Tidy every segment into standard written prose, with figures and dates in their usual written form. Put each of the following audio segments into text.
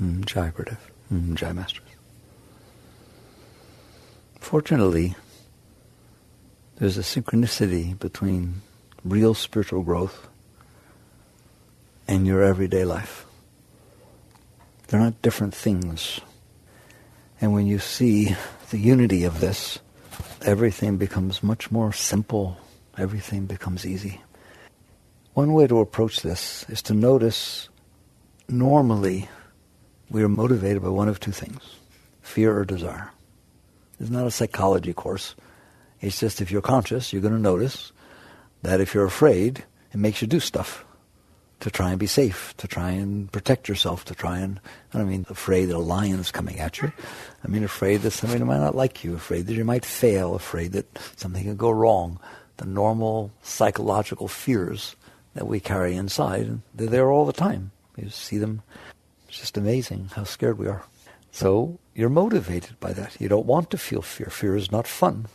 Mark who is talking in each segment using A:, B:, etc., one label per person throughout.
A: Jai Gurudev. Jai Masters. Fortunately, there's a synchronicity between real spiritual growth and your everyday life. They're not different things. And when you see the unity of this, everything becomes much more simple. Everything becomes easy. One way to approach this is to notice, normally, we are motivated by one of two things, fear or desire. It's not a psychology course. It's just if you're conscious, you're going to notice that if you're afraid, it makes you do stuff to try and be safe, to try and protect yourself, to try and, I don't mean afraid that a lion's coming at you. I mean afraid that somebody might not like you, afraid that you might fail, afraid that something could go wrong. The normal psychological fears that we carry inside, and they're there all the time. You see them. It's just amazing how scared we are. So you're motivated by that. You don't want to feel fear. Fear is not fun.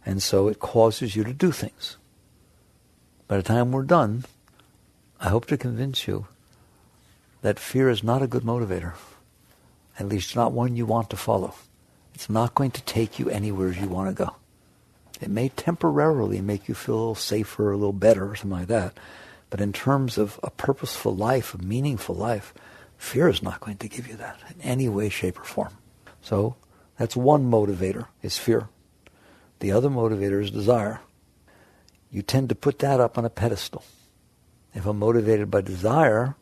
A: And so it causes you to do things. By the time we're done, I hope to convince you that fear is not a good motivator. At least not one you want to follow. It's not going to take you anywhere you want to go. It may temporarily make you feel a little safer, a little better, or something like that. But in terms of a purposeful life, a meaningful life, fear is not going to give you that in any way, shape, or form. So that's one motivator, is fear. The other motivator is desire. You tend to put that up on a pedestal. If I'm motivated by desire,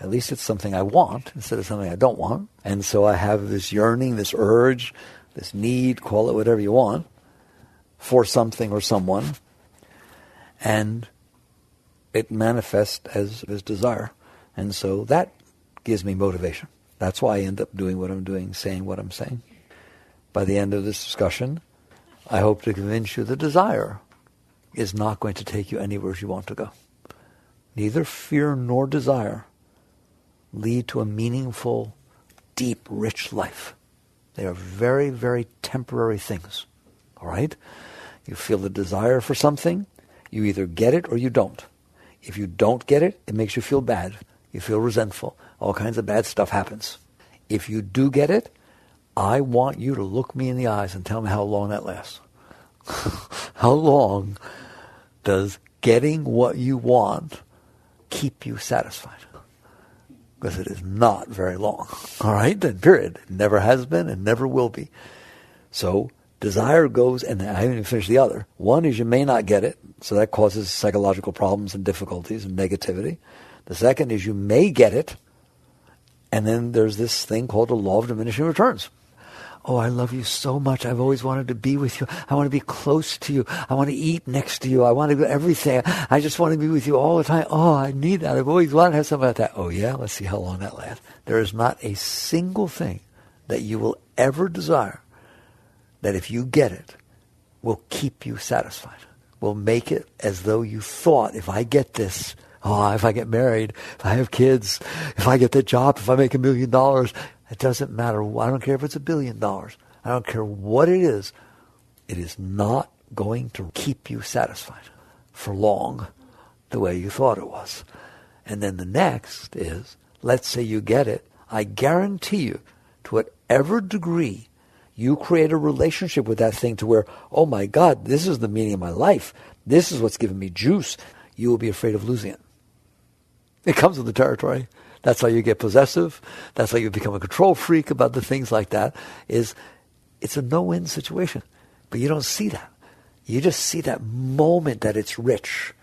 A: at least it's something I want instead of something I don't want. And so I have this yearning, this urge, this need, call it whatever you want, for something or someone. And it manifests as desire. And so that gives me motivation. That's why I end up doing what I'm doing, saying what I'm saying. By the end of this discussion, I hope to convince you the desire is not going to take you anywhere you want to go. Neither fear nor desire lead to a meaningful, deep, rich life. They are very, very temporary things. All right? You feel the desire for something, you either get it or you don't. If you don't get it, it makes you feel bad. You feel resentful. All kinds of bad stuff happens. If you do get it, I want you to look me in the eyes and tell me how long that lasts. How long does getting what you want keep you satisfied? Because it is not very long. All right? Then period. It never has been and never will be. So desire goes, and I haven't even finished the other. One is you may not get it, so that causes psychological problems and difficulties and negativity. The second is you may get it, and then there's this thing called the law of diminishing returns. Oh, I love you so much. I've always wanted to be with you. I want to be close to you. I want to eat next to you. I want to do everything. I just want to be with you all the time. Oh, I need that. I've always wanted to have something like that. Oh, yeah? Let's see how long that lasts. There is not a single thing that you will ever desire that if you get it will keep you satisfied, will make it as though you thought, if I get this, if I get married, if I have kids, if I get that job, if I make $1 million, it doesn't matter. I don't care if it's $1 billion. I don't care what it is. It is not going to keep you satisfied for long the way you thought it was. And then the next is, let's say you get it. I guarantee you, to whatever degree you create a relationship with that thing to where, oh my God, this is the meaning of my life. This is what's giving me juice. You will be afraid of losing it. It comes with the territory. That's how you get possessive. That's how you become a control freak about the things like that. It's a no-win situation. But you don't see that. You just see that moment that it's rich.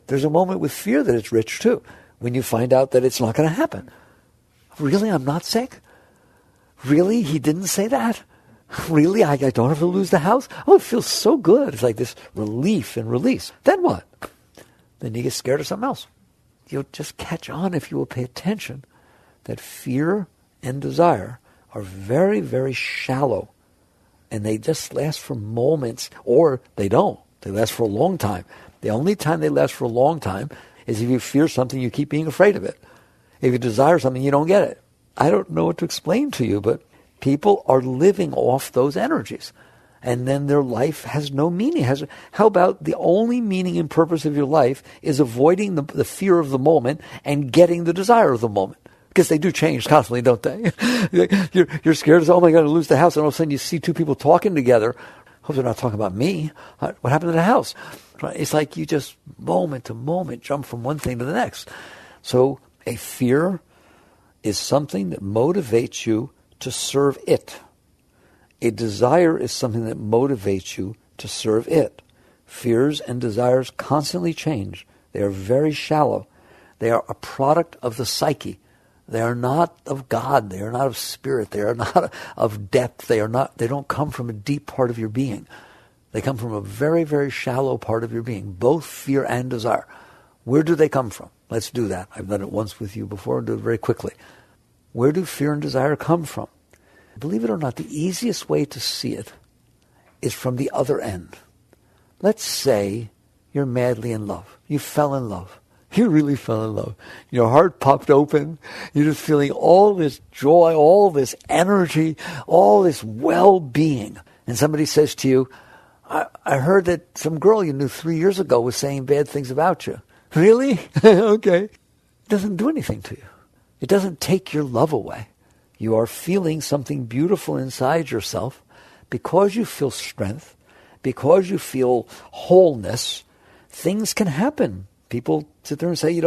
A: There's a moment with fear that it's rich too, when you find out that it's not going to happen. Really, I'm not sick? Really, he didn't say that? Really, I don't have to lose the house? Oh, it feels so good. It's like this relief and release. Then what? Then you get scared of something else. You'll just catch on, if you will pay attention, that fear and desire are very, very shallow. And they just last for moments, or they don't. They last for a long time. The only time they last for a long time is if you fear something, you keep being afraid of it. If you desire something, you don't get it. I don't know what to explain to you, but people are living off those energies. And then their life has no meaning. How about the only meaning and purpose of your life is avoiding the fear of the moment and getting the desire of the moment? Because they do change constantly, don't they? You're scared, oh my God, to lose the house. And all of a sudden you see two people talking together. Hope they're not talking about me. What happened to the house? It's like you just moment to moment jump from one thing to the next. So a fear is something that motivates you to serve it. A desire is something that motivates you to serve it. Fears and desires constantly change. They are very shallow. They are a product of the psyche. They are not of God. They are not of spirit. They are not of depth. They don't come from a deep part of your being. They come from a very, very shallow part of your being, both fear and desire. Where do they come from? Let's do that. I've done it once with you before. I'll do it very quickly. Where do fear and desire come from? Believe it or not, the easiest way to see it is from the other end. Let's say you're madly in love. You fell in love. You really fell in love. Your heart popped open. You're just feeling all this joy, all this energy, all this well-being. And somebody says to you, I heard that some girl you knew 3 years ago was saying bad things about you. Really? Okay. It doesn't do anything to you. It doesn't take your love away. You are feeling something beautiful inside yourself because you feel strength, because you feel wholeness. Things can happen. People sit there and say,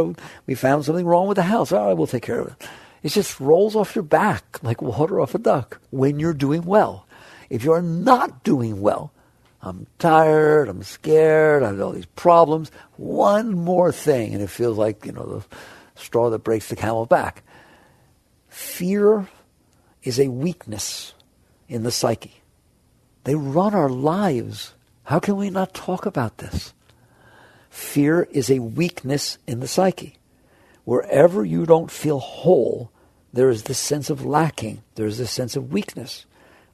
A: we found something wrong with the house. All right, we'll take care of it. It just rolls off your back like water off a duck when you're doing well. If you're not doing well, I'm tired, I'm scared, I have all these problems. One more thing, and it feels like, the straw that breaks the camel's back. Fear is a weakness in the psyche. They run our lives. How can we not talk about this? Fear is a weakness in the psyche. Wherever you don't feel whole, there is this sense of lacking. There is this sense of weakness.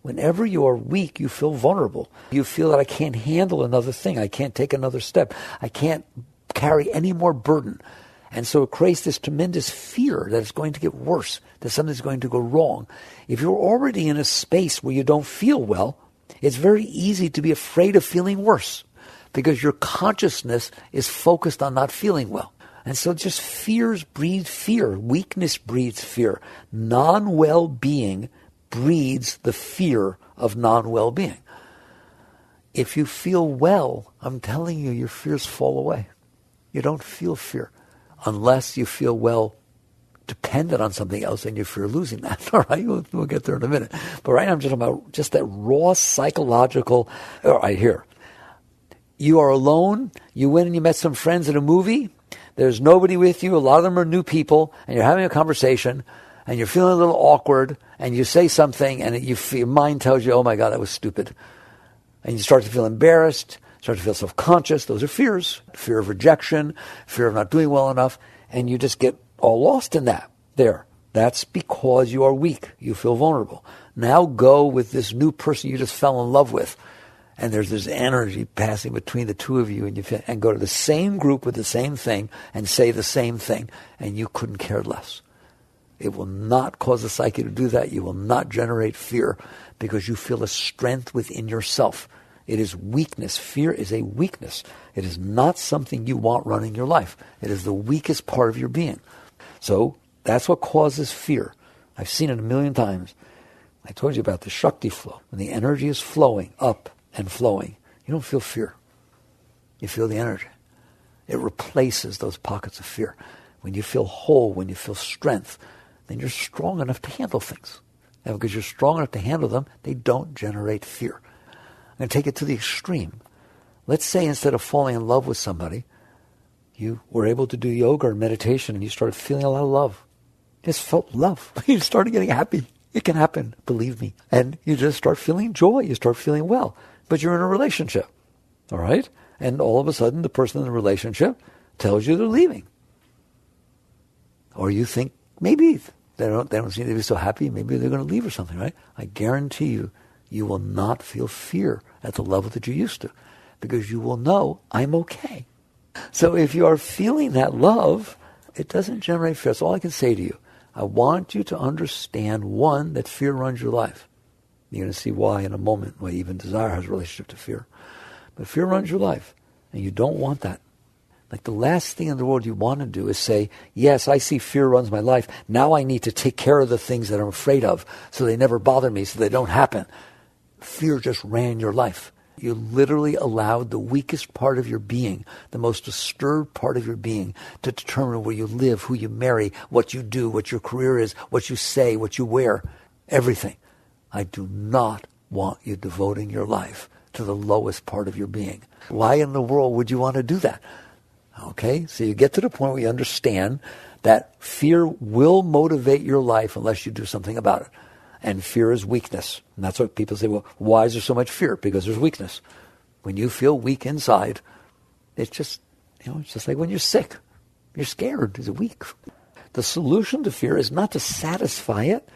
A: Whenever you are weak, you feel vulnerable. You feel that I can't handle another thing. I can't take another step. I can't carry any more burden. And so it creates this tremendous fear that it's going to get worse, that something's going to go wrong. If you're already in a space where you don't feel well, it's very easy to be afraid of feeling worse because your consciousness is focused on not feeling well. And so just fears breed fear. Weakness breeds fear. Non-well-being breeds the fear of non-well-being. If you feel well, I'm telling you, your fears fall away. You don't feel fear unless you feel well dependent on something else and you fear losing that. All right, we'll get there in a minute. But right now I'm just talking about just that raw psychological, all right, here. You are alone, you went and you met some friends at a movie, there's nobody with you, a lot of them are new people, and you're having a conversation, and you're feeling a little awkward, and you say something, and your mind tells you, oh my God, that was stupid. And you start to feel embarrassed, start to feel self-conscious. Those are fears. Fear of rejection, fear of not doing well enough, and you just get all lost in that. There. That's because you are weak. You feel vulnerable. Now go with this new person you just fell in love with, and there's this energy passing between the two of you, and go to the same group with the same thing and say the same thing, and you couldn't care less. It will not cause the psyche to do that. You will not generate fear because you feel a strength within yourself. It is weakness. Fear is a weakness. It is not something you want running your life. It is the weakest part of your being. So that's what causes fear. I've seen it a million times. I told you about the Shakti flow. When the energy is flowing up and flowing, you don't feel fear. You feel the energy. It replaces those pockets of fear. When you feel whole, when you feel strength, then you're strong enough to handle things. And because you're strong enough to handle them, they don't generate fear. I'm going to take it to the extreme. Let's say instead of falling in love with somebody, you were able to do yoga or meditation and you started feeling a lot of love. You just felt love. You started getting happy. It can happen, believe me. And you just start feeling joy. You start feeling well. But you're in a relationship, all right? And all of a sudden, the person in the relationship tells you they're leaving. Or you think, maybe they don't seem to be so happy. Maybe they're going to leave or something, right? I guarantee you, you will not feel fear at the level that you used to because you will know, I'm okay. So if you are feeling that love, it doesn't generate fear. That's all I can say to you. I want you to understand, one, that fear runs your life. You're going to see why in a moment, why even desire has a relationship to fear. But fear runs your life, and you don't want that. Like the last thing in the world you want to do is say, yes, I see fear runs my life. Now I need to take care of the things that I'm afraid of so they never bother me, so they don't happen. Fear just ran your life. You literally allowed the weakest part of your being, the most disturbed part of your being, to determine where you live, who you marry, what you do, what your career is, what you say, what you wear, everything. I do not want you devoting your life to the lowest part of your being. Why in the world would you want to do that? Okay, so you get to the point where you understand that fear will motivate your life unless you do something about it. And fear is weakness. And that's what people say, well, why is there so much fear? Because there's weakness. When you feel weak inside, it's just like when you're sick. You're scared. It's weak. The solution to fear is not to satisfy it,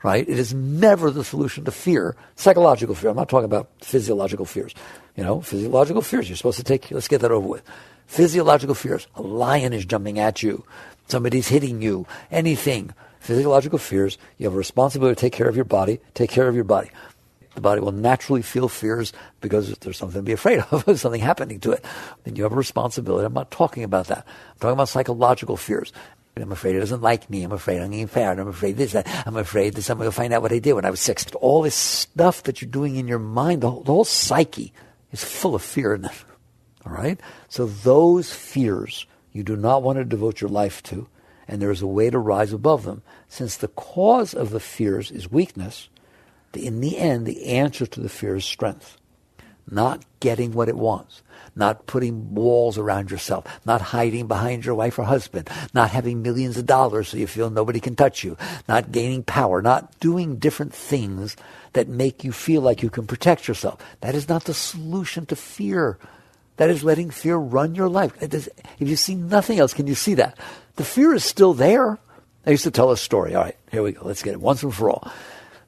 A: right? It is never the solution to fear. Psychological fear. I'm not talking about physiological fears. Physiological fears, you're supposed to take, let's get that over with. Physiological fears, a lion is jumping at you, somebody's hitting you, anything. Physiolocal fears, you have a responsibility to take care of your body, take care of your body. The body will naturally feel fears because there's something to be afraid of, there's something happening to it. Then you have a responsibility. I'm not talking about that. I'm talking about psychological fears. I'm afraid it doesn't like me. I'm afraid I'm getting fired. I'm afraid this, that. I'm afraid that someone will find out what I did when I was 6. All this stuff that you're doing in your mind, the whole psyche is full of fear in it. All right? So those fears you do not want to devote your life to, and there is a way to rise above them. Since the cause of the fears is weakness, in the end, the answer to the fear is strength. Not getting what it wants. Not putting walls around yourself. Not hiding behind your wife or husband. Not having millions of dollars so you feel nobody can touch you. Not gaining power. Not doing different things that make you feel like you can protect yourself. That is not the solution to fear. That is letting fear run your life. If you see nothing else, can you see that? The fear is still there. I used to tell a story. All right, here we go. Let's get it once and for all.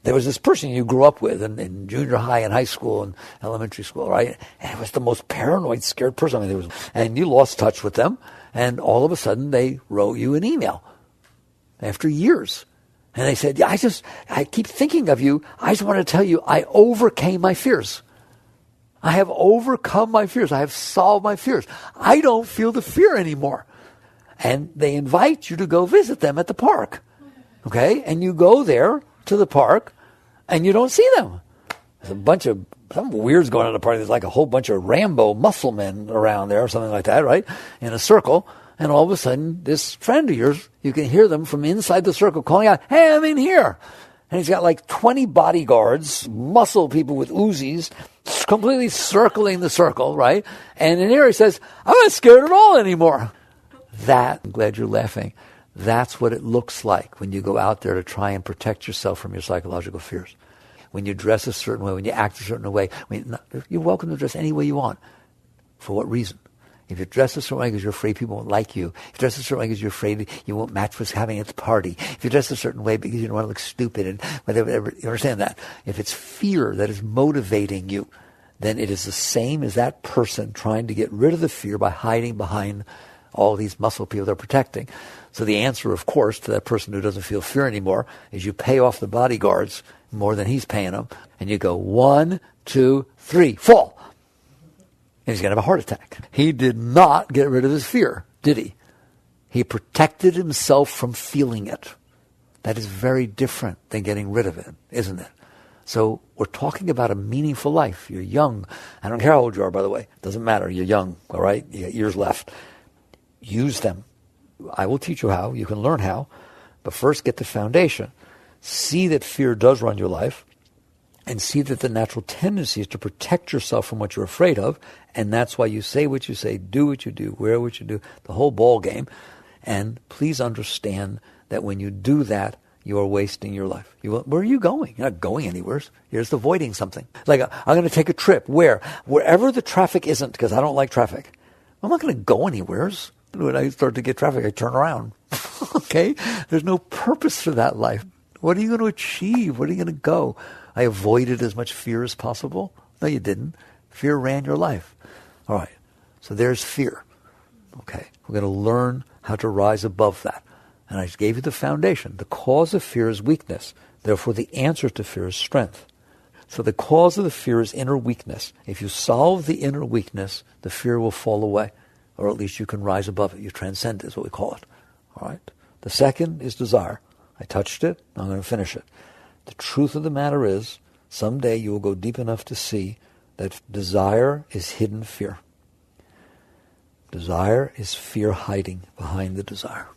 A: There was this person you grew up with in junior high and high school and elementary school, right? And it was the most paranoid, scared person. And you lost touch with them, and all of a sudden they wrote you an email after years. And they said, yeah, I keep thinking of you. I just want to tell you I overcame my fears. I have overcome my fears. I have solved my fears. I don't feel the fear anymore. And they invite you to go visit them at the park. Okay? And you go there to the park and you don't see them. There's some weird's going on at the party. There's like a whole bunch of Rambo muscle men around there or something like that, right? In a circle. And all of a sudden, this friend of yours, you can hear them from inside the circle calling out, hey, I'm in here. And he's got like 20 bodyguards, muscle people with Uzis, completely circling the circle, right? And in here he says, I'm not scared at all anymore. I'm glad you're laughing. That's what it looks like when you go out there to try and protect yourself from your psychological fears. When you dress a certain way, when you act a certain way, you're welcome to dress any way you want. For what reason? If you dress a certain way because you're afraid people won't like you, if you dress a certain way because you're afraid you won't match what's happening at the party, if you dress a certain way because you don't want to look stupid and whatever, you understand that? If it's fear that is motivating you, then it is the same as that person trying to get rid of the fear by hiding behind all these muscle people they're protecting. So the answer, of course, to that person who doesn't feel fear anymore is you pay off the bodyguards more than he's paying them, and you go 1, 2, 3, fall. And he's going to have a heart attack. He did not get rid of his fear, did he? He protected himself from feeling it. That is very different than getting rid of it, isn't it? So we're talking about a meaningful life. You're young. I don't care how old you are, by the way. It doesn't matter. You're young, all right? You got years left. Use them. I will teach you how. You can learn how. But first get the foundation. See that fear does run your life. And see that the natural tendency is to protect yourself from what you're afraid of. And that's why you say what you say, do what you do, wear what you do, the whole ball game. And please understand that when you do that, you are wasting your life. Where are you going? You're not going anywhere. You're just avoiding something. Like, I'm going to take a trip. Where? Wherever the traffic isn't, because I don't like traffic. I'm not going to go anywhere. When I start to get traffic, I turn around. Okay? There's no purpose for that life. What are you going to achieve? Where are you going to go? I avoided as much fear as possible. No, you didn't. Fear ran your life. All right. So there's fear. Okay. We're going to learn how to rise above that. And I gave you the foundation. The cause of fear is weakness. Therefore, the answer to fear is strength. So the cause of the fear is inner weakness. If you solve the inner weakness, the fear will fall away. or at least you can rise above it. You transcend it is what we call it. All right. The second is desire. I touched it. I'm going to finish it. The truth of the matter is, someday you will go deep enough to see that desire is hidden fear. Desire is fear hiding behind the desire.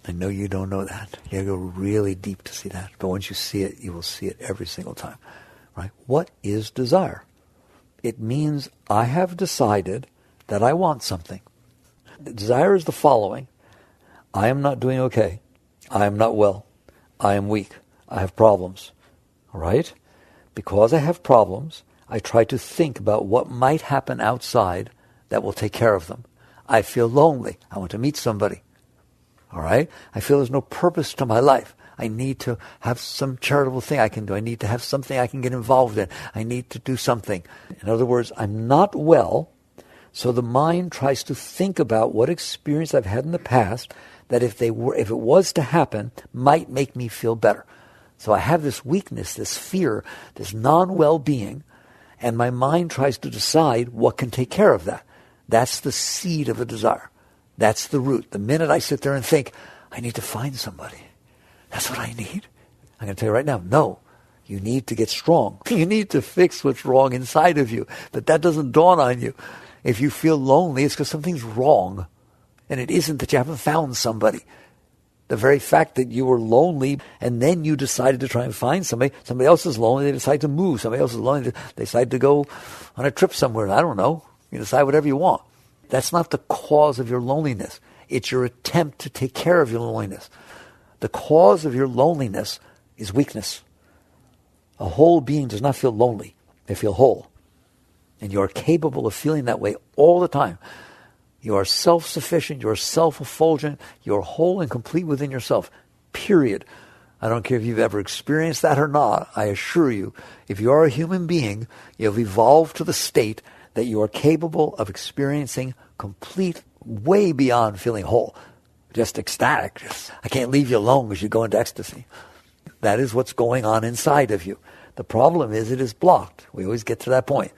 A: I know you don't know that. You have to go really deep to see that. But once you see it, you will see it every single time. Right? What is desire? It means I have decided that I want something. Desire is the following. I am not doing okay. I am not well. I am weak. I have problems. All right? Because I have problems, I try to think about what might happen outside that will take care of them. I feel lonely. I want to meet somebody. All right? I feel there's no purpose to my life. I need to have some charitable thing I can do. I need to have something I can get involved in. I need to do something. In other words, I'm not well, so the mind tries to think about what experience I've had in the past that if it was to happen, might make me feel better. So I have this weakness, this fear, this non-well-being, and my mind tries to decide what can take care of that. That's the seed of a desire. That's the root. The minute I sit there and think, I need to find somebody, that's what I need. I'm going to tell you right now, no. You need to get strong. You need to fix what's wrong inside of you. But that doesn't dawn on you. If you feel lonely, it's because something's wrong. And it isn't that you haven't found somebody. The very fact that you were lonely and then you decided to try and find somebody else is lonely, they decide to move. Somebody else is lonely, they decide to go on a trip somewhere. I don't know. You decide whatever you want. That's not the cause of your loneliness. It's your attempt to take care of your loneliness. The cause of your loneliness is weakness. A whole being does not feel lonely. They feel whole. And you are capable of feeling that way all the time. You are self-sufficient. You are self-effulgent. You are whole and complete within yourself. Period. I don't care if you've ever experienced that or not. I assure you, if you are a human being, you have evolved to the state that you are capable of experiencing complete, way beyond feeling whole. Just ecstatic. I can't leave you alone because you go into ecstasy. That is what's going on inside of you. The problem is it is blocked. We always get to that point.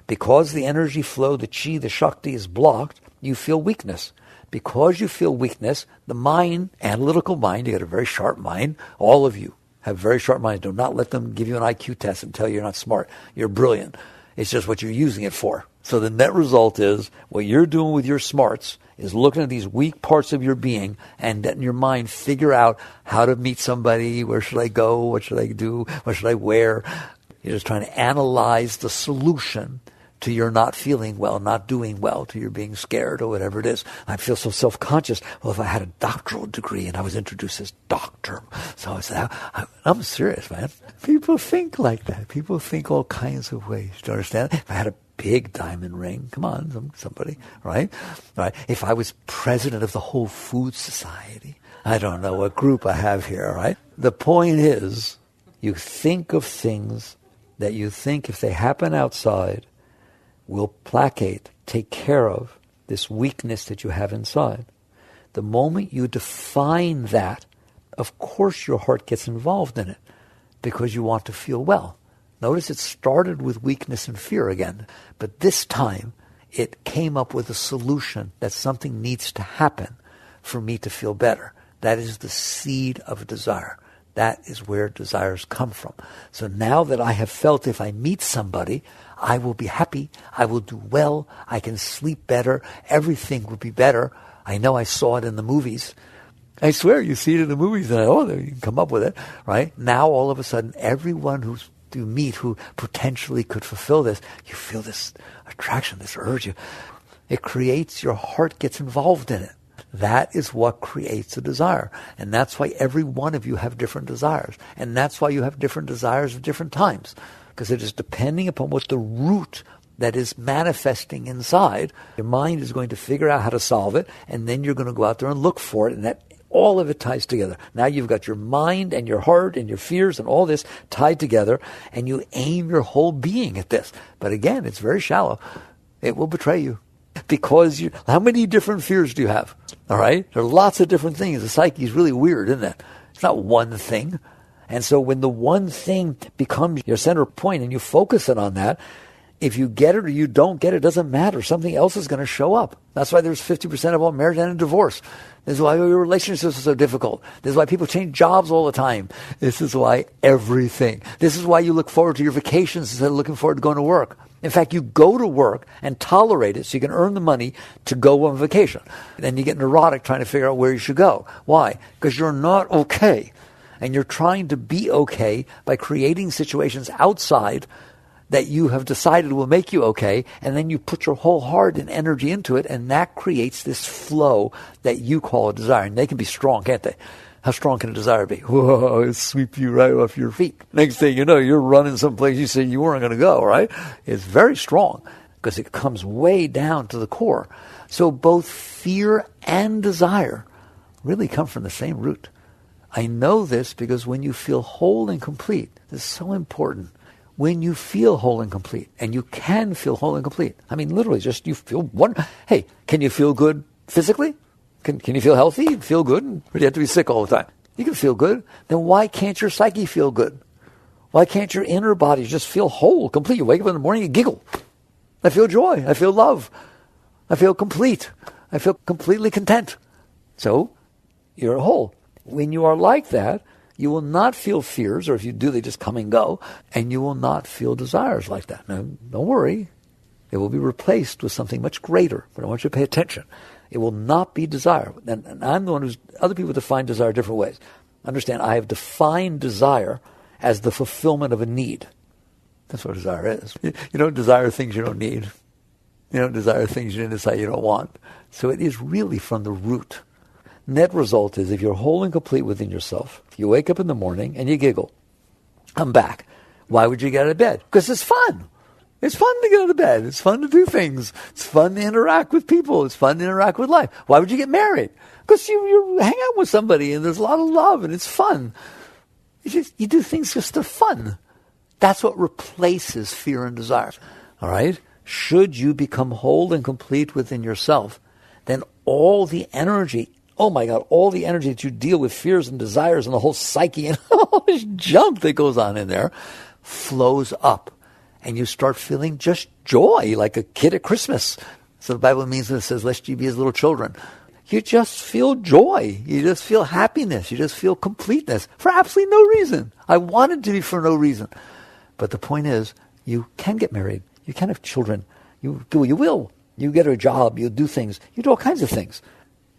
A: Because the energy flow, the chi, the shakti is blocked, you feel weakness. Because you feel weakness, the mind, analytical mind, you got a very sharp mind. All of you have very sharp minds. Do not let them give you an IQ test and tell you you're not smart. You're brilliant. It's just what you're using it for. So the net result is what you're doing with your smarts is looking at these weak parts of your being and letting your mind figure out how to meet somebody, where should I go, what should I do, what should I wear. You're just trying to analyze the solution to your not feeling well, not doing well, to your being scared or whatever it is. I feel so self-conscious. Well, if I had a doctoral degree and I was introduced as doctor, so I said, I'm serious, man. People think like that. People think all kinds of ways. Do you understand? If I had a big diamond ring, come on, somebody, right? Right. If I was president of the Whole Food Society, I don't know what group I have here, right? The point is, you think of things that you think if they happen outside, will placate, take care of this weakness that you have inside. The moment you define that, of course your heart gets involved in it because you want to feel well. Notice it started with weakness and fear again, but this time it came up with a solution that something needs to happen for me to feel better. That is the seed of desire. That is where desires come from. So now that I have felt if I meet somebody, I will be happy, I will do well, I can sleep better, everything will be better. I know I saw it in the movies. I swear, you see it in the movies, and you can come up with it, right? Now, all of a sudden, everyone you meet who potentially could fulfill this, you feel this attraction, this urge. It creates, your heart gets involved in it. That is what creates a desire. And that's why every one of you have different desires. And that's why you have different desires at different times. Because it is depending upon what the root that is manifesting inside, your mind is going to figure out how to solve it, and then you're going to go out there and look for it, and that all of it ties together. Now you've got your mind and your heart and your fears and all this tied together, and you aim your whole being at this. But again, it's very shallow. It will betray you. Because how many different fears do you have? All right? There are lots of different things. The psyche is really weird, isn't it? It's not one thing. And so when the one thing becomes your center point and you focus it on that, If you get it or you don't get it, it doesn't matter. Something else is going to show up. That's why there's 50% of all marriage and divorce. This is why your relationships are so difficult. This is why people change jobs all the time. This is why everything. This is why you look forward to your vacations instead of looking forward to going to work. In fact, you go to work and tolerate it so you can earn the money to go on vacation. Then you get neurotic trying to figure out where you should go. Why? Because you're not okay. And you're trying to be okay by creating situations outside that you have decided will make you okay, and then you put your whole heart and energy into it, and that creates this flow that you call a desire. And they can be strong, can't they? How strong can a desire be? Whoa, it'll sweep you right off your feet. Next thing you know, you're running someplace you said you weren't going to go, right? It's very strong because it comes way down to the core. So both fear and desire really come from the same root. I know this because when you feel whole and complete, this is so important. When you feel whole and complete, and you can feel whole and complete. I mean, literally, just you feel one. Hey, can you feel good physically? Can you feel healthy and feel good? Or do you have to be sick all the time? You can feel good. Then why can't your psyche feel good? Why can't your inner body just feel whole, complete? You wake up in the morning, you giggle. I feel joy. I feel love. I feel complete. I feel completely content. So, you're whole. When you are like that, you will not feel fears, or if you do, they just come and go, and you will not feel desires like that. Now, don't worry. It will be replaced with something much greater, but I want you to pay attention. It will not be desire. And I'm the one who's, other people define desire different ways. Understand, I have defined desire as the fulfillment of a need. That's what desire is. You don't desire things you don't need. You don't desire things you decide you don't want. So it is really from the root. Net result is if you're whole and complete within yourself, you wake up in the morning and you giggle, I'm back. Why would you get out of bed? Because it's fun. It's fun to get out of bed. It's fun to do things. It's fun to interact with people. It's fun to interact with life. Why would you get married? Because you hang out with somebody and there's a lot of love and it's fun. You do things just for fun. That's what replaces fear and desire. All right? Should you become whole and complete within yourself, then all the energy, oh my God, all the energy that you deal with fears and desires and the whole psyche and all this junk that goes on in there flows up. And you start feeling just joy like a kid at Christmas. So the Bible means when it says, lest ye be as little children. You just feel joy. You just feel happiness. You just feel completeness for absolutely no reason. I want it to be for no reason. But the point is, you can get married. You can have children. You will. You get a job. You do things. You do all kinds of things.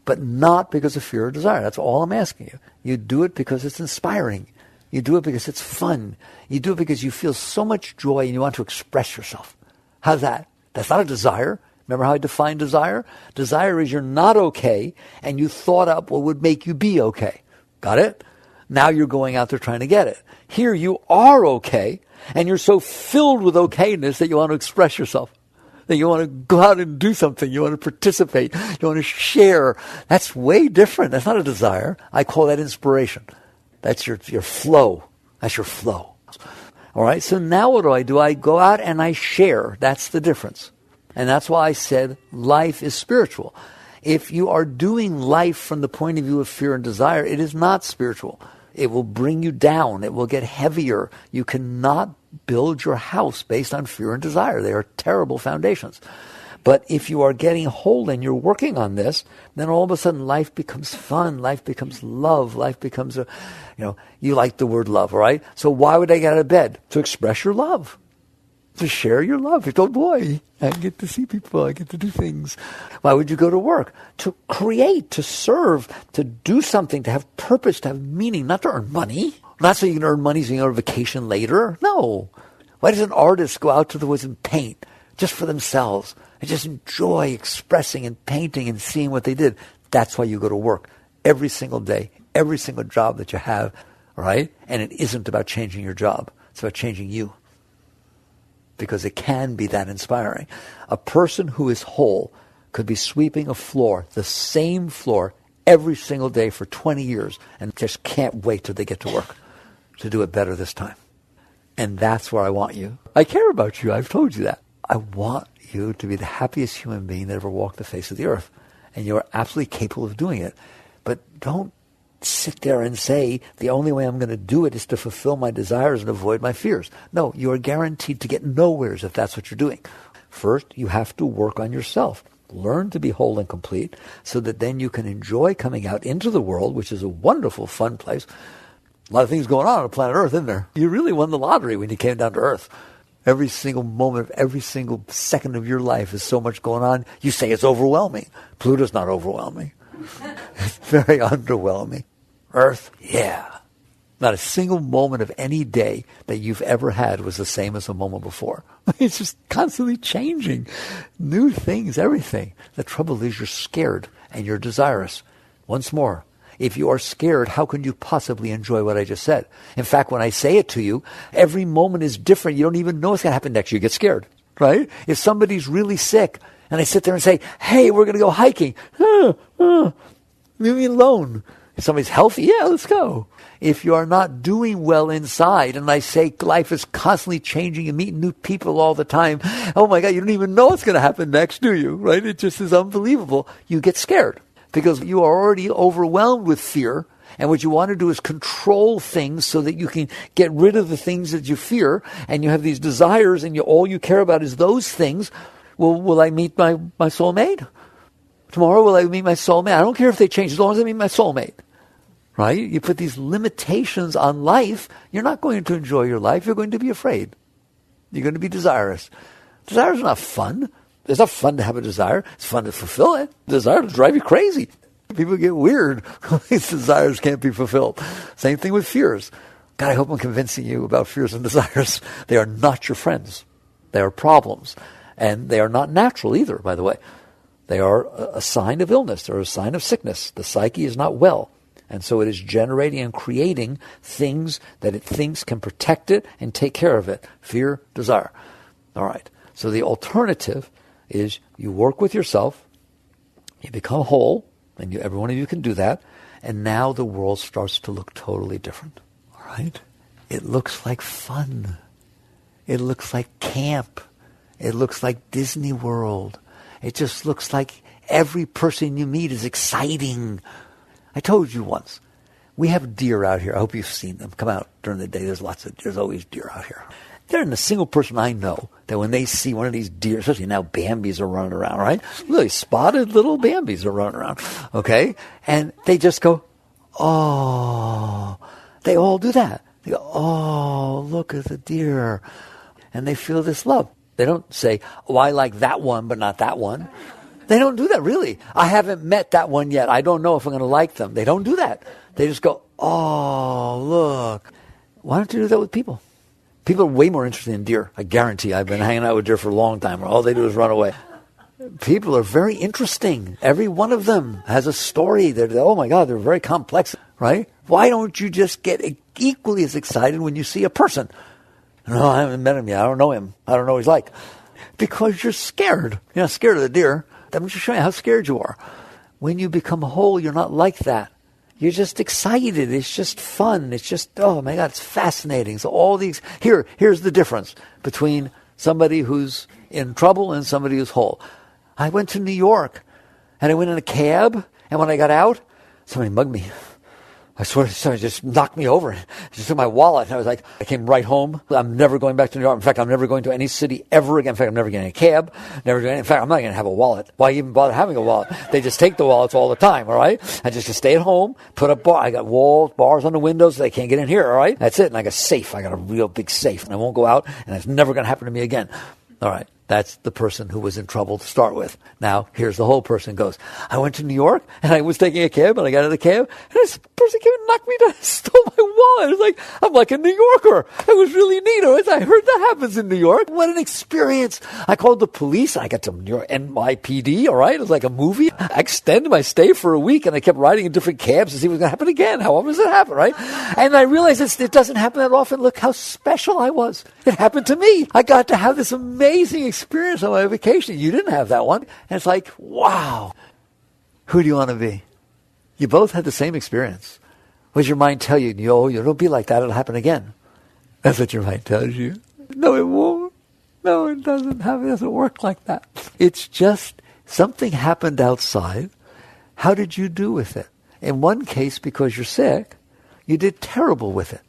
A: But not because of fear or desire. That's all I'm asking you. You do it because it's inspiring. You do it because it's fun. You do it because you feel so much joy and you want to express yourself. How's that? That's not a desire. Remember how I defined desire? Desire is you're not okay and you thought up what would make you be okay. Got it? Now you're going out there trying to get it. Here you are okay and you're so filled with okayness that you want to express yourself. That you want to go out and do something. You want to participate. You want to share. That's way different. That's not a desire. I call that inspiration. That's your flow. That's your flow. All right, so now what do? I go out and I share. That's the difference. And that's why I said life is spiritual. If you are doing life from the point of view of fear and desire, it is not spiritual. It will bring you down. It will get heavier. You cannot build your house based on fear and desire. They are terrible foundations. But if you are getting whole and you're working on this, then all of a sudden life becomes fun, life becomes love, life becomes you like the word love, all right? So why would I get out of bed? To express your love, to share your love. Oh boy, I get to see people, I get to do things. Why would you go to work? To create, to serve, to do something, to have purpose, to have meaning, not to earn money. Not so you can earn money so you can go on vacation later. No. Why does an artist go out to the woods and paint? Just for themselves. And just enjoy expressing and painting and seeing what they did. That's why you go to work every single day, every single job that you have, right? And it isn't about changing your job. It's about changing you. Because it can be that inspiring. A person who is whole could be sweeping a floor, the same floor, every single day for 20 years and just can't wait till they get to work to do it better this time. And that's where I want you. I care about you. I've told you that. I want you to be the happiest human being that ever walked the face of the earth. And you're absolutely capable of doing it. But don't sit there and say, the only way I'm going to do it is to fulfill my desires and avoid my fears. No, you are guaranteed to get nowheres if that's what you're doing. First, you have to work on yourself. Learn to be whole and complete so that then you can enjoy coming out into the world, which is a wonderful, fun place. A lot of things going on planet Earth, isn't there? You really won the lottery when you came down to Earth. Every single moment, every single second of your life is so much going on. You say it's overwhelming. Pluto's not overwhelming. It's very underwhelming. Earth, yeah. Not a single moment of any day that you've ever had was the same as the moment before. It's just constantly changing. New things, everything. The trouble is you're scared and you're desirous. Once more, if you are scared, how can you possibly enjoy what I just said? In fact, when I say it to you, every moment is different. You don't even know what's going to happen next. You get scared, right? If somebody's really sick and I sit there and say, hey, we're going to go hiking. Leave me alone. If somebody's healthy, yeah, let's go. If you are not doing well inside, and I say life is constantly changing and meeting new people all the time, oh my God, you don't even know what's going to happen next, do you? Right? It just is unbelievable. You get scared because you are already overwhelmed with fear. And what you want to do is control things so that you can get rid of the things that you fear. And you have these desires and all you care about is those things. Well, will I meet my soulmate? Tomorrow will I meet my soulmate? I don't care if they change as long as I meet my soulmate. Right? You put these limitations on life, you're not going to enjoy your life. You're going to be afraid. You're going to be desirous. Desire is not fun. It's not fun to have a desire. It's fun to fulfill it. Desire will drive you crazy. People get weird. These desires can't be fulfilled. Same thing with fears. God, I hope I'm convincing you about fears and desires. They are not your friends. They are problems. And they are not natural either, by the way. They are a sign of illness. They're a sign of sickness. The psyche is not well. And so it is generating and creating things that it thinks can protect it and take care of it. Fear, desire. All right. So the alternative is you work with yourself, you become whole, and every one of you can do that, and now the world starts to look totally different. All right? It looks like fun. It looks like camp. It looks like Disney World. It just looks like every person you meet is exciting. I told you once, we have deer out here. I hope you've seen them. Come out during the day. There's always deer out here. There isn't a single person I know that when they see one of these deer, especially now Bambis are running around, right? Really spotted little Bambis are running around, okay? And they just go, oh. They all do that. They go, oh, look at the deer. And they feel this love. They don't say, oh, I like that one, but not that one. They don't do that, really. I haven't met that one yet. I don't know if I'm going to like them. They don't do that. They just go, oh, look. Why don't you do that with people? People are way more interested in deer. I guarantee. I've been hanging out with deer for a long time. All they do is run away. People are very interesting. Every one of them has a story. Oh, my God, they're very complex, right? Why don't you just get equally as excited when you see a person? No, I haven't met him yet. I don't know him. I don't know what he's like. Because you're scared. You're not scared of the deer. I'm just showing you how scared you are. When you become whole, you're not like that. You're just excited. It's just fun. It's just, oh my God, it's fascinating. So all these, here's the difference between somebody who's in trouble and somebody who's whole. I went to New York and I went in a cab, and when I got out, somebody mugged me. I swear, somebody just knocked me over. Just took my wallet. And I came right home. I'm never going back to New York. In fact, I'm never going to any city ever again. In fact, I'm never getting a cab. In fact, I'm not going to have a wallet. Why even bother having a wallet? They just take the wallets all the time, all right? I just stay at home, put up bar. I got walls, bars on the windows. So they can't get in here, all right? That's it. And I got a safe. I got a real big safe. And I won't go out, and it's never going to happen to me again. All right. That's the person who was in trouble to start with. Now, here's the whole person goes, I went to New York, and I was taking a cab, and I got in the cab, and this person came and knocked me down and stole my wallet. It was like, I'm like a New Yorker. It was really neat. I heard that happens in New York. What an experience. I called the police. I got to New York, NYPD, all right? It was like a movie. I extended my stay for a week, and I kept riding in different cabs to see what's going to happen again. How often does it happen, right? And I realized it doesn't happen that often. Look how special I was. It happened to me. I got to have this amazing experience on my vacation. You didn't have that one. And it's like, wow. Who do you want to be? You both had the same experience. What does your mind tell you? You don't be like that. It'll happen again. That's what your mind tells you. No, it won't. No, it doesn't happen. It doesn't work like that. It's just something happened outside. How did you do with it? In one case, because you're sick, you did terrible with it.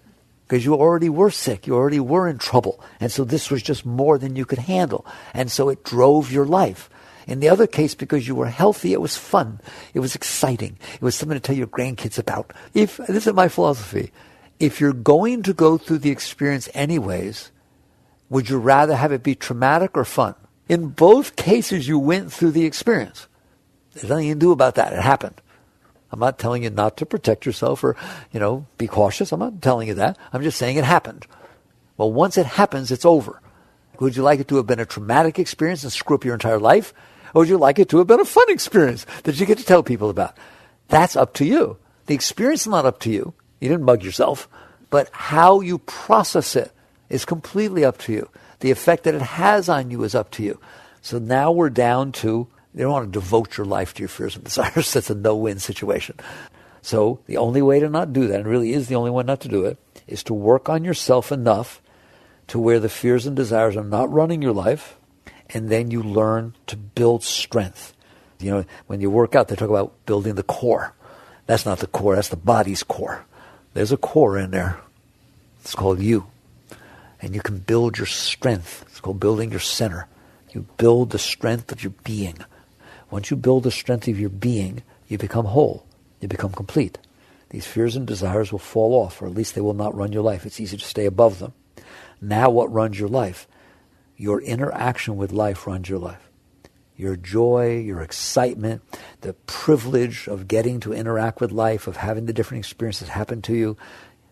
A: Because you already were sick. You already were in trouble. And so this was just more than you could handle. And so it drove your life. In the other case, because you were healthy, it was fun. It was exciting. It was something to tell your grandkids about. This is my philosophy. If you're going to go through the experience anyways, would you rather have it be traumatic or fun? In both cases, you went through the experience. There's nothing you can do about that. It happened. I'm not telling you not to protect yourself or, be cautious. I'm not telling you that. I'm just saying it happened. Well, once it happens, it's over. Would you like it to have been a traumatic experience and screw up your entire life? Or would you like it to have been a fun experience that you get to tell people about? That's up to you. The experience is not up to you. You didn't mug yourself. But how you process it is completely up to you. The effect that it has on you is up to you. So now we're down to, you don't want to devote your life to your fears and desires. That's a no-win situation. So the only way to not do that, and really is the only one not to do it, is to work on yourself enough to where the fears and desires are not running your life, and then you learn to build strength. When you work out, they talk about building the core. That's not the core, that's the body's core. There's a core in there. It's called you. And you can build your strength. It's called building your center. You build the strength of your being. Once you build the strength of your being, you become whole. You become complete. These fears and desires will fall off, or at least they will not run your life. It's easy to stay above them. Now what runs your life? Your interaction with life runs your life. Your joy, your excitement, the privilege of getting to interact with life, of having the different experiences happen to you.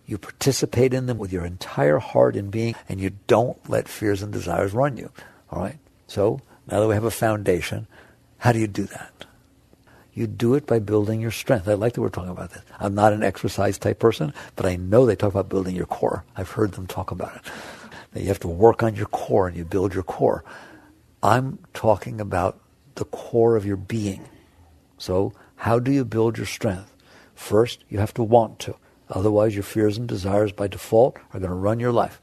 A: You participate in them with your entire heart and being, and you don't let fears and desires run you. All right? So now that we have a foundation, how do you do that? You do it by building your strength. I like that we're talking about this. I'm not an exercise type person, but I know they talk about building your core. I've heard them talk about it. That you have to work on your core and you build your core. I'm talking about the core of your being. So how do you build your strength? First, you have to want to. Otherwise, your fears and desires by default are going to run your life.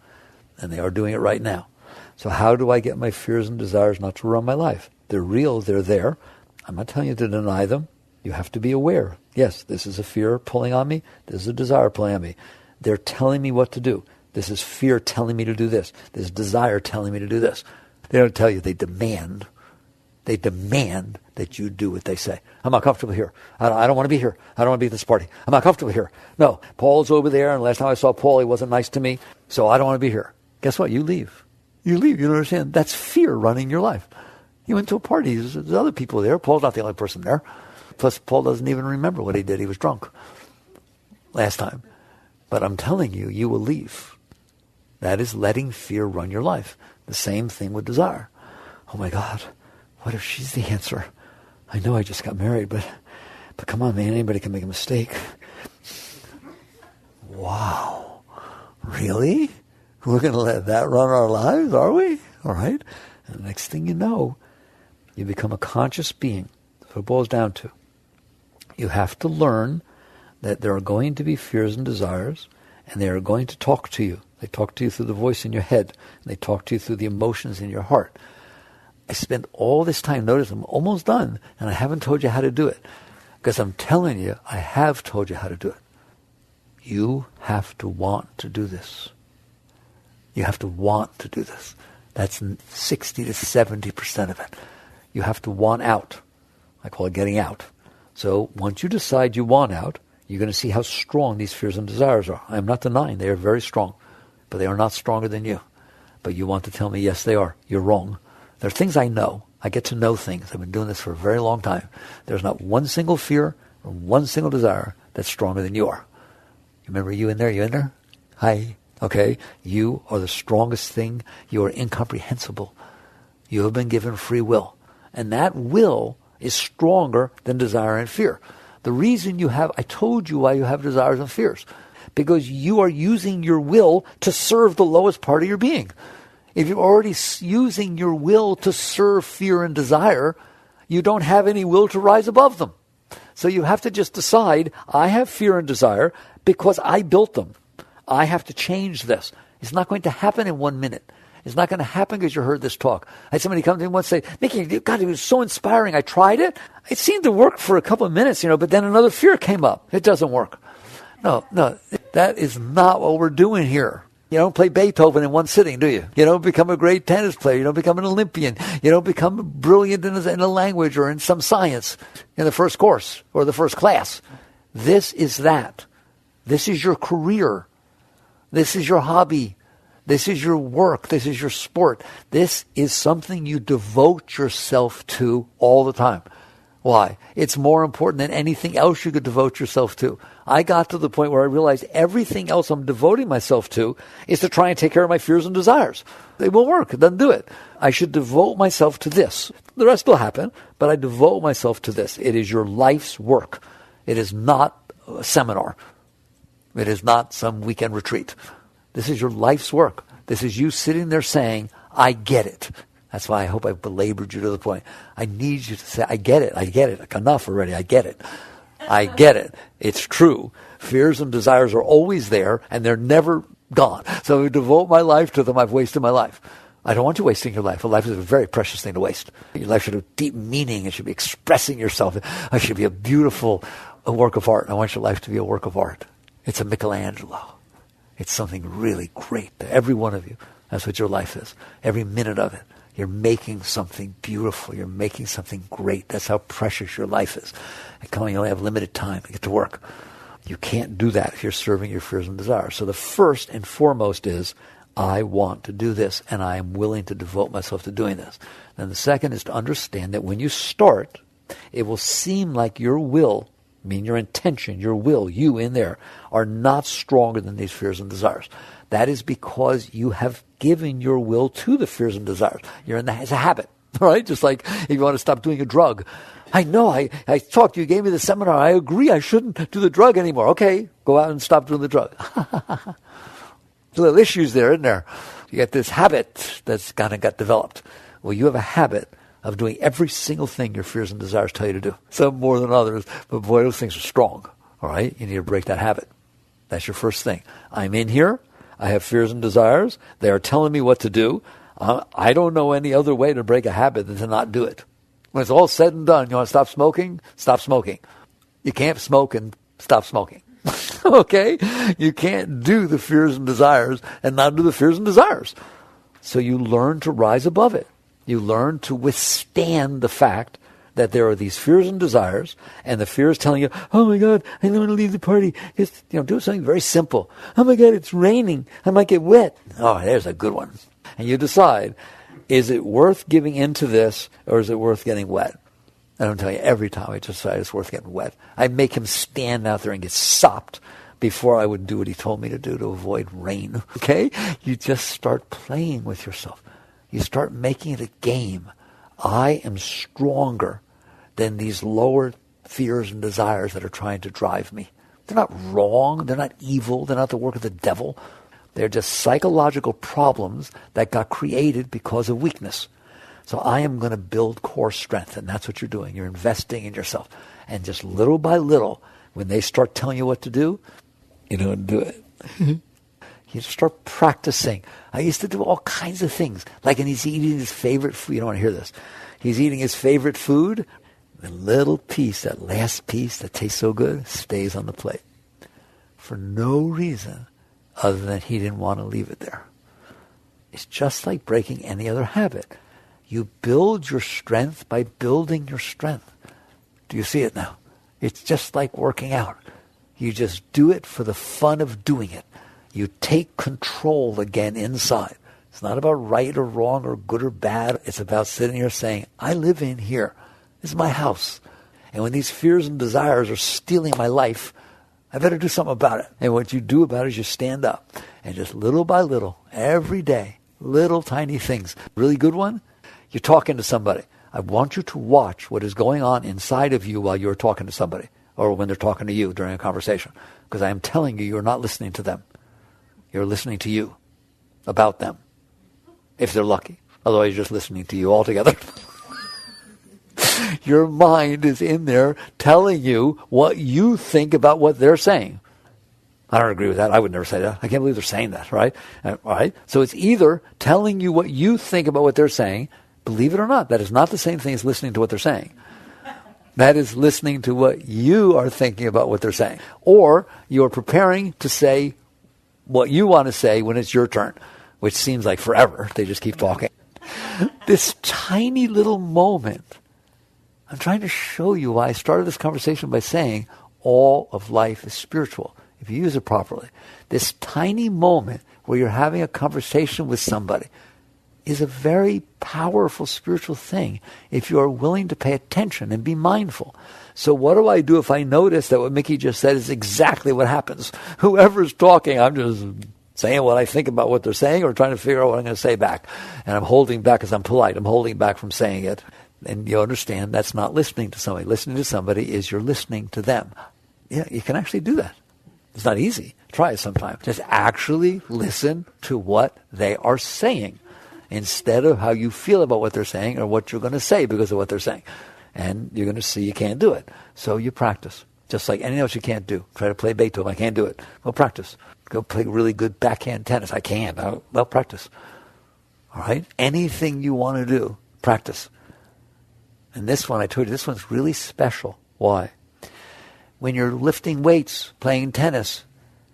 A: And they are doing it right now. So how do I get my fears and desires not to run my life? They're real, they're there. I'm not telling you to deny them. You have to be aware. Yes, this is a fear pulling on me. This is a desire pulling on me. They're telling me what to do. This is fear telling me to do this. This is desire telling me to do this. They don't tell you, they demand. They demand that you do what they say. I'm not comfortable here. I don't want to be here. I don't want to be at this party. I'm not comfortable here. No, Paul's over there, and last time I saw Paul, he wasn't nice to me, so I don't want to be here. Guess what? You leave. You leave. You don't understand? That's fear running your life. You went to a party. There's other people there. Paul's not the only person there. Plus, Paul doesn't even remember what he did. He was drunk last time. But I'm telling you, you will leave. That is letting fear run your life. The same thing with desire. Oh my God, what if she's the answer? I know I just got married, but come on, man, anybody can make a mistake. Wow, really? We're going to let that run our lives, are we? All right. And the next thing you know, you become a conscious being. That's what it boils down to. You have to learn that there are going to be fears and desires, and they are going to talk to you. They talk to you through the voice in your head, and they talk to you through the emotions in your heart. I spent all this time, notice I'm almost done, and I haven't told you how to do it. Because I'm telling you, I have told you how to do it. You have to want to do this. You have to want to do this. That's 60 to 70% of it. You have to want out. I call it getting out. So once you decide you want out, you're going to see how strong these fears and desires are. I'm not denying they are very strong, but they are not stronger than you. But you want to tell me, yes, they are. You're wrong. There are things I know. I get to know things. I've been doing this for a very long time. There's not one single fear or one single desire that's stronger than you are. You remember you in there? You in there? Hi. Okay. You are the strongest thing. You are incomprehensible. You have been given free will. And that will is stronger than desire and fear. The reason you have, I told you why you have desires and fears. Because you are using your will to serve the lowest part of your being. If you're already using your will to serve fear and desire, you don't have any will to rise above them. So you have to just decide, I have fear and desire because I built them. I have to change this. It's not going to happen in 1 minute. It's not going to happen because you heard this talk. I had somebody come to me once and say, Mickey, God, it was so inspiring. I tried it. It seemed to work for a couple of minutes, but then another fear came up. It doesn't work. No, that is not what we're doing here. You don't play Beethoven in one sitting, do you? You don't become a great tennis player. You don't become an Olympian. You don't become brilliant in a language or in some science in the first course or the first class. This is that. This is your career. This is your hobby. This is your work. This is your sport. This is something you devote yourself to all the time. Why? It's more important than anything else you could devote yourself to. I got to the point where I realized everything else I'm devoting myself to is to try and take care of my fears and desires. It won't work. It doesn't do it. I should devote myself to this. The rest will happen, but I devote myself to this. It is your life's work. It is not a seminar. It is not some weekend retreat. This is your life's work. This is you sitting there saying, I get it. That's why I hope I belabored you to the point. I need you to say, I get it. Like, enough already. I get it. I get it. It's true. Fears and desires are always there, and they're never gone. So I devote my life to them. I've wasted my life. I don't want you wasting your life. A life is a very precious thing to waste. Your life should have deep meaning. It should be expressing yourself. It should be a beautiful work of art. I want your life to be a work of art. It's a Michelangelo. It's something really great. Every one of you. That's what your life is. Every minute of it. You're making something beautiful. You're making something great. That's how precious your life is. And you only have limited time to get to work. You can't do that if you're serving your fears and desires. So the first and foremost is, I want to do this, and I am willing to devote myself to doing this. Then the second is to understand that when you start, it will seem like your will, your intention, your will, you in there, are not stronger than these fears and desires. That is because you have given your will to the fears and desires. It's a habit, right? Just like if you want to stop doing a drug. I know, I talked to you, gave me the seminar. I agree I shouldn't do the drug anymore. Okay, go out and stop doing the drug. Little issues there, isn't there? You get this habit that's kind of got developed. Well, you have a habit of doing every single thing your fears and desires tell you to do. Some more than others, but boy, those things are strong. All right? You need to break that habit. That's your first thing. I'm in here. I have fears and desires. They are telling me what to do. I don't know any other way to break a habit than to not do it. When it's all said and done, you want to stop smoking? Stop smoking. You can't smoke and stop smoking. Okay? You can't do the fears and desires and not do the fears and desires. So you learn to rise above it. You learn to withstand the fact that there are these fears and desires, and the fear is telling you, oh my God, I don't want to leave the party. Just, do something very simple. Oh my God, it's raining. I might get wet. Oh, there's a good one. And you decide, is it worth giving into this, or is it worth getting wet? I don't tell you, every time I decide it's worth getting wet. I make him stand out there and get sopped before I would do what he told me to do to avoid rain. Okay? You just start playing with yourself. You start making it a game. I am stronger than these lower fears and desires that are trying to drive me. They're not wrong. They're not evil. They're not the work of the devil. They're just psychological problems that got created because of weakness. So I am going to build core strength, and that's what you're doing. You're investing in yourself. And just little by little, when they start telling you what to do, you don't do it. You start practicing. I used to do all kinds of things. Like, and he's eating his favorite food. You don't want to hear this. He's eating his favorite food. The little piece, that last piece that tastes so good, stays on the plate. For no reason other than he didn't want to leave it there. It's just like breaking any other habit. You build your strength by building your strength. Do you see it now? It's just like working out. You just do it for the fun of doing it. You take control again inside. It's not about right or wrong or good or bad. It's about sitting here saying, I live in here. This is my house. And when these fears and desires are stealing my life, I better do something about it. And what you do about it is you stand up. And just little by little, every day, little tiny things. Really good one, you're talking to somebody. I want you to watch what is going on inside of you while you're talking to somebody. Or when they're talking to you during a conversation. Because I am telling you, you're not listening to them. You're listening to you, about them, if they're lucky. Otherwise, you're just listening to you altogether. Your mind is in there telling you what you think about what they're saying. I don't agree with that. I would never say that. I can't believe they're saying that, right? All right. So it's either telling you what you think about what they're saying. Believe it or not, that is not the same thing as listening to what they're saying. That is listening to what you are thinking about what they're saying. Or you are preparing to say what you want to say when it's your turn, which seems like forever. They just keep talking. This tiny little moment, I'm trying to show you why I started this conversation by saying all of life is spiritual, if you use it properly. This tiny moment where you're having a conversation with somebody is a very powerful spiritual thing if you are willing to pay attention and be mindful. So what do I do if I notice that what Mickey just said is exactly what happens? Whoever's talking, I'm just saying what I think about what they're saying or trying to figure out what I'm going to say back. And I'm holding back because I'm polite. I'm holding back from saying it. And you understand that's not listening to somebody. Listening to somebody is you're listening to them. Yeah, you can actually do that. It's not easy. Try it sometime. Just actually listen to what they are saying instead of how you feel about what they're saying or what you're going to say because of what they're saying. And you're going to see you can't do it. So you practice. Just like anything else you can't do. Try to play Beethoven. I can't do it. Well, practice. Go play really good backhand tennis. I can't. Well, practice. All right? Anything you want to do, practice. And this one, I told you, this one's really special. Why? When you're lifting weights, playing tennis,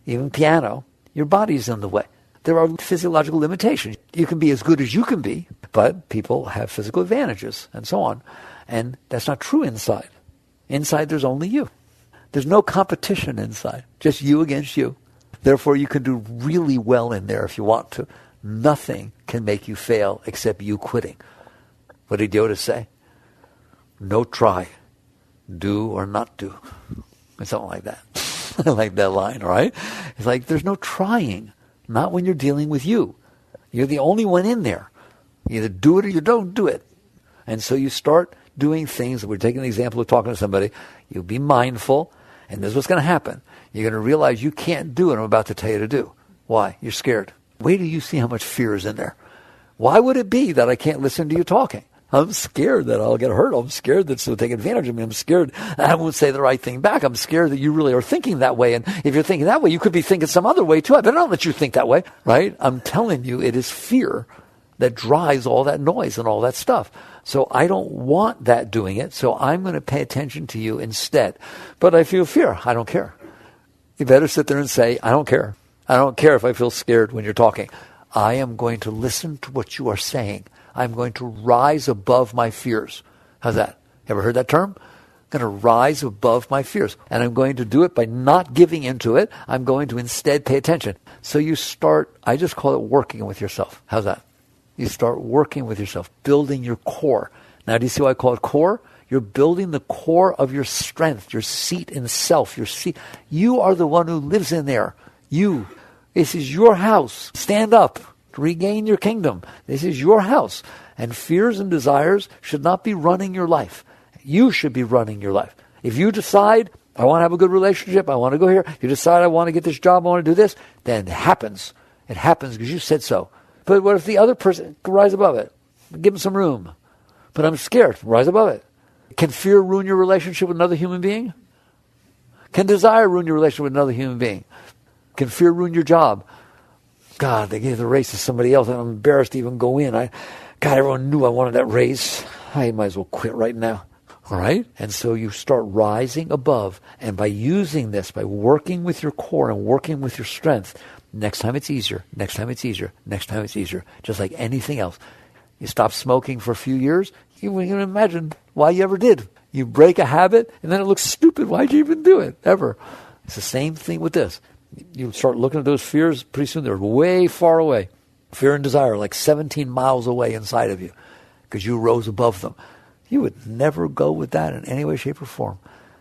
A: even piano, your body's in the way. There are physiological limitations. You can be as good as you can be, but people have physical advantages and so on. And that's not true inside. Inside, there's only you. There's no competition inside, just you against you. Therefore, you can do really well in there if you want to. Nothing can make you fail except you quitting. What did Yoda say? No try. Do or not do. Or something like that. I like that line, right? It's like there's no trying. Not when you're dealing with you. You're the only one in there. You either do it or you don't do it. And so you start doing things. We're taking the example of talking to somebody. You be mindful, and this is what's going to happen. You're going to realize you can't do what I'm about to tell you to do. Why? You're scared. Wait till you see how much fear is in there. Why would it be that I can't listen to you talking? I'm scared that I'll get hurt. I'm scared that they'll take advantage of me. I'm scared I won't say the right thing back. I'm scared that you really are thinking that way. And if you're thinking that way, you could be thinking some other way too. I better not let you think that way, right? I'm telling you, it is fear that drives all that noise and all that stuff. So I don't want that doing it. So I'm going to pay attention to you instead. But I feel fear. I don't care. You better sit there and say, I don't care. I don't care if I feel scared when you're talking. I am going to listen to what you are saying. I'm going to rise above my fears. How's that? Ever heard that term? I'm going to rise above my fears. And I'm going to do it by not giving into it. I'm going to instead pay attention. So you start, I just call it working with yourself. How's that? You start working with yourself, building your core. Now, do you see why I call it core? You're building the core of your strength, your seat in self. Your seat. You are the one who lives in there. You. This is your house. Stand up. Regain your kingdom. This is your house. And fears and desires should not be running your life. You should be running your life. If you decide, I want to have a good relationship, I want to go here, you decide I want to get this job, I want to do this, then it happens. It happens because you said so. But what if the other person can rise above it? Give them some room. But I'm scared. Rise above it. Can fear ruin your relationship with another human being? Can desire ruin your relationship with another human being? Can fear ruin your job? God, they gave the raise to somebody else, and I'm embarrassed to even go in. God, everyone knew I wanted that raise. I might as well quit right now. All right? And so you start rising above, and by using this, by working with your core and working with your strength, next time it's easier, next time it's easier, next time it's easier, just like anything else. You stop smoking for a few years, you can imagine why you ever did. You break a habit, and then it looks stupid. Why'd you even do it, ever? It's the same thing with this. You start looking at those fears, pretty soon they're way far away. Fear and desire are like 17 miles away inside of you because you rose above them. You would never go with that in any way, shape, or form.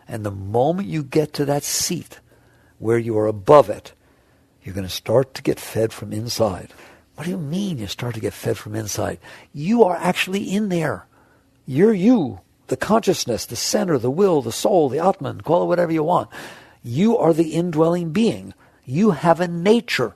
A: And the moment you get to that seat where you are above it, you're going to start to get fed from inside. What do you mean you start to get fed from inside? You are actually in there. You're you, the consciousness, the center, the will, the soul, the Atman, call it whatever you want. You are the indwelling being. You have a nature,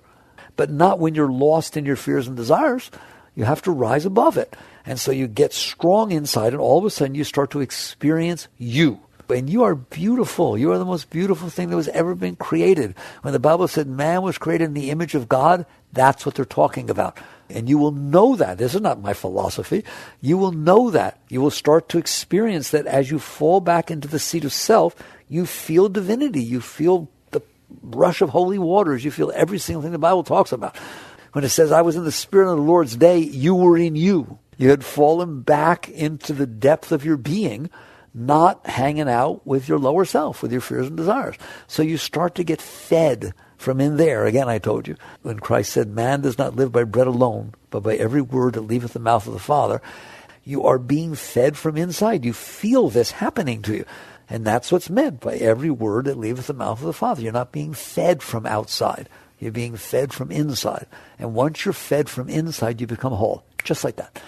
A: but not when you're lost in your fears and desires. You have to rise above it. And so you get strong inside, and all of a sudden you start to experience you. And you are beautiful. You are the most beautiful thing that was ever been created. When the Bible said man was created in the image of God, that's what they're talking about. And you will know that. This is not my philosophy. You will know that. You will start to experience that as you fall back into the seat of self, you feel divinity. You feel the rush of holy waters. You feel every single thing the Bible talks about. When it says, I was in the Spirit of the Lord's day, you were in you. You had fallen back into the depth of your being, not hanging out with your lower self, with your fears and desires. So you start to get fed from in there. Again, I told you, when Christ said, man does not live by bread alone, but by every word that leaveth the mouth of the Father, you are being fed from inside. You feel this happening to you. And that's what's meant by every word that leaveth the mouth of the Father. You're not being fed from outside. You're being fed from inside. And once you're fed from inside, you become whole. Just like that.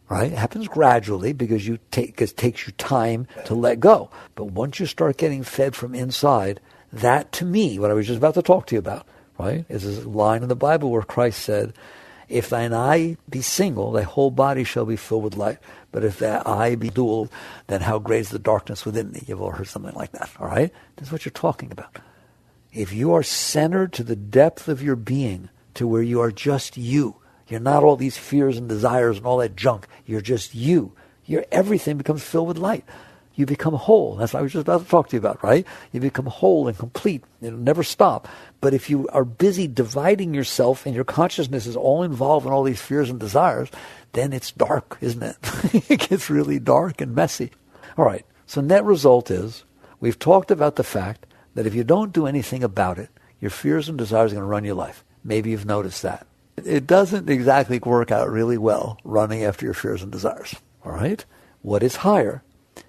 A: Right? It happens gradually because it takes you time to let go. But once you start getting fed from inside, that to me, what I was just about to talk to you about, right, is a line in the Bible where Christ said, if thine eye be single, thy whole body shall be filled with light. But if thy eye be dual, then how great is the darkness within thee? You've all heard something like that, all right? That's what you're talking about. If you are centered to the depth of your being, to where you are just you, you're not all these fears and desires and all that junk. You're just you. Everything becomes filled with light. You become whole. That's what I was just about to talk to you about, right? You become whole and complete. It'll never stop. But if you are busy dividing yourself and your consciousness is all involved in all these fears and desires, then it's dark, isn't it? It gets really dark and messy. All right. So net result is, we've talked about the fact that if you don't do anything about it, your fears and desires are going to run your life. Maybe you've noticed that. It doesn't exactly work out really well running after your fears and desires. All right? What is higher?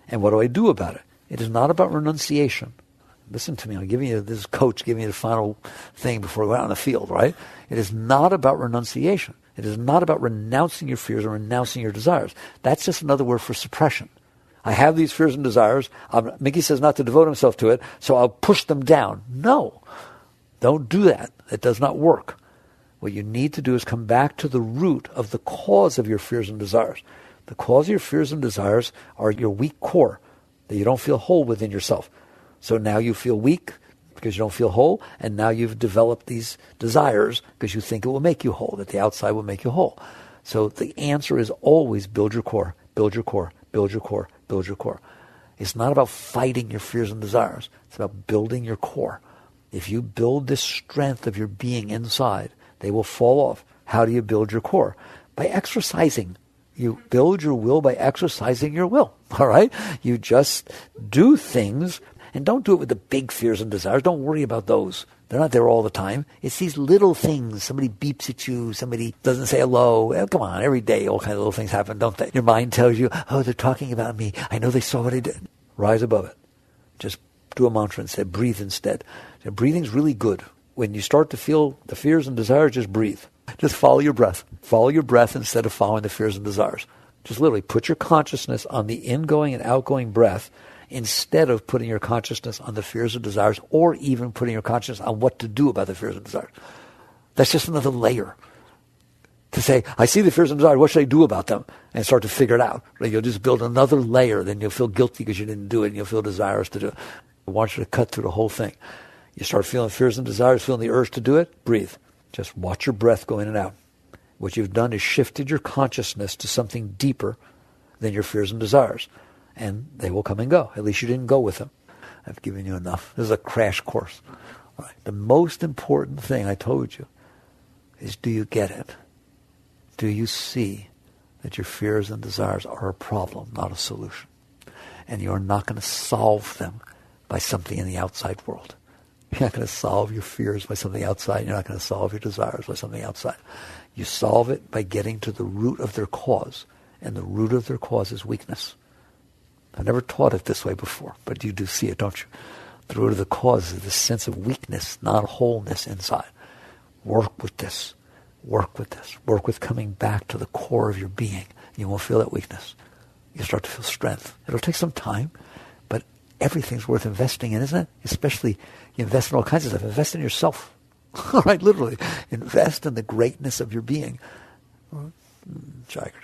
A: And what do I do about it? It is not about renunciation. Listen to me. I'm giving you, this coach giving you the final thing before we go out on the field, right? It is not about renunciation. It is not about renouncing your fears or renouncing your desires. That's just another word for suppression. I have these fears and desires. Mickey says not to devote himself to it, so I'll push them down. No. Don't do that. It does not work. What you need to do is come back to the root of the cause of your fears and desires. The cause of your fears and desires are your weak core, that you don't feel whole within yourself. So now you feel weak because you don't feel whole, and now you've developed these desires because you think it will make you whole, that the outside will make you whole. So the answer is always build your core, build your core, build your core, build your core. It's not about fighting your fears and desires. It's about building your core. If you build this strength of your being inside, they will fall off. How do you build your core? By exercising. You build your will by exercising your will. All right? You just do things, and don't do it with the big fears and desires. Don't worry about those. They're not there all the time. It's these little things. Somebody beeps at you. Somebody doesn't say hello. Oh, come on, every day all kinds of little things happen, don't they? Your mind tells you, oh, they're talking about me. I know they saw what I did. Rise above it. Just do a mantra instead. Breathe instead. So breathing's really good. When you start to feel the fears and desires, just breathe. Just follow your breath. Follow your breath instead of following the fears and desires. Just literally put your consciousness on the ingoing and outgoing breath instead of putting your consciousness on the fears and desires, or even putting your consciousness on what to do about the fears and desires. That's just another layer. To say, I see the fears and desires, what should I do about them? And start to figure it out. Right? You'll just build another layer, then you'll feel guilty because you didn't do it, and you'll feel desirous to do it. I want you to cut through the whole thing. You start feeling fears and desires, feeling the urge to do it, breathe. Just watch your breath go in and out. What you've done is shifted your consciousness to something deeper than your fears and desires. And they will come and go. At least you didn't go with them. I've given you enough. This is a crash course. All right. The most important thing I told you is, do you get it? Do you see that your fears and desires are a problem, not a solution? And you're not going to solve them by something in the outside world. You're not going to solve your fears by something outside. You're not going to solve your desires by something outside. You solve it by getting to the root of their cause. And the root of their cause is weakness. I've never taught it this way before, but you do see it, don't you? The root of the cause is the sense of weakness, not wholeness inside. Work with this. Work with this. Work with coming back to the core of your being. You won't feel that weakness. You'll start to feel strength. It'll take some time, but everything's worth investing in, isn't it? Especially, you invest in all kinds of stuff. Invest in yourself. All right, literally. Invest in the greatness of your being. Jagged.